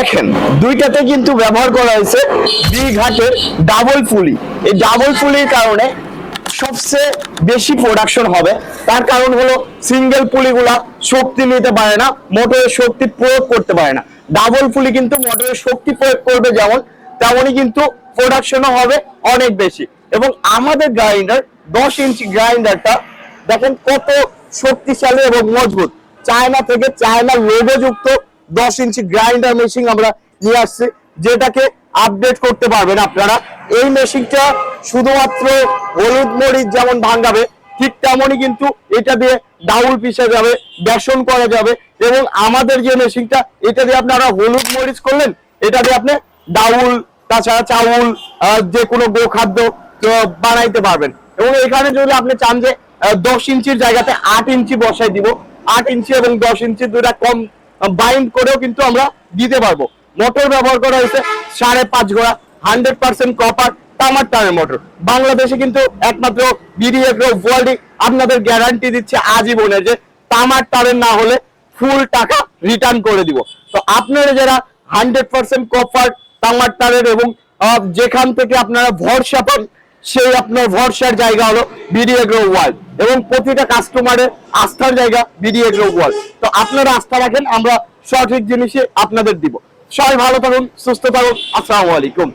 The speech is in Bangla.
দেখেন দুইটাতে কিন্তু ব্যবহার করা হয়েছে বি ঘাটের ডাবল পুলি। এই ডাবল পুলির কারণে সবচেয়ে বেশি প্রোডাকশন হবে। তার কারণ হলো সিঙ্গেল পুলিগুলা শক্তি নিতে পারে না, মোটরের শক্তি প্রয়োগ করতে পারে না। ডাবল পুলি কিন্তু মোটরের শক্তি প্রয়োগ করবে যেমন, তেমনই কিন্তু প্রোডাকশনও হবে অনেক বেশি। এবং আমাদের গ্রাইন্ডার 10 ইঞ্চি গ্রাইন্ডারটা দেখেন কত শক্তিশালী এবং মজবুত। চায়না থেকে, চায়না লোগো যুক্ত 10 ইঞ্চি গ্রাইন্ডার মেশিন আমরা নিয়ে আসছি, যেটাকে আপডেট করতে পারবেন আপনারা। এই মেশিনটা শুধুমাত্র হলুদ মরিচ যেমন ভাঙাবে, ঠিক তেমনই কিন্তু এটা দিয়ে ডাউল পিষা যাবে, বেসন করা যাবে। এবং আমাদের যে মেশিনটা, এটা দিয়ে আপনারা হলুদ মরিচ করলেন, এটা দিয়ে আপনি ডাউল, তাছাড়া চাউল, যে কোনো গোখাদ্য বানাইতে পারবেন। এবং এখানে যদি আপনি চান যে 10 ইঞ্চির জায়গাতে 8 ইঞ্চি বসাই দিব, 8 ইঞ্চি এবং 10 ইঞ্চি দুটা কম বাইন্ড করেও কিন্তু আমরা দিতে পারবো। মোটর ব্যবহার করা হয়েছে 5.5 ঘোড়া 100% কপার তামার তারের মোটর। বাংলাদেশে কিন্তু একমাত্র বিডি এগ্রো ওয়ার্ল্ড আপনাদের গ্যারান্টি দিচ্ছে আজীবনের, যে তামার তারের না হলে ফুল টাকা রিটার্ন করে দিব। তো আপনারা যারা 100% কপার তামার তারের এবং যেখান থেকে আপনারা ভরসা পান, সেই আপনার ভরসার জায়গা হলো বিডি এগ্রো ওয়ার্ল্ড। এবং প্রতিটা কাস্টমারের আস্থার জায়গা বিডি এগ্রো ওয়ার্ল্ড। তো আপনারা আস্থা রাখেন, আমরা সঠিক জিনিসই আপনাদের দিব। সবাই ভালো থাকুন, সুস্থ থাকুন। আসসালামু আলাইকুম।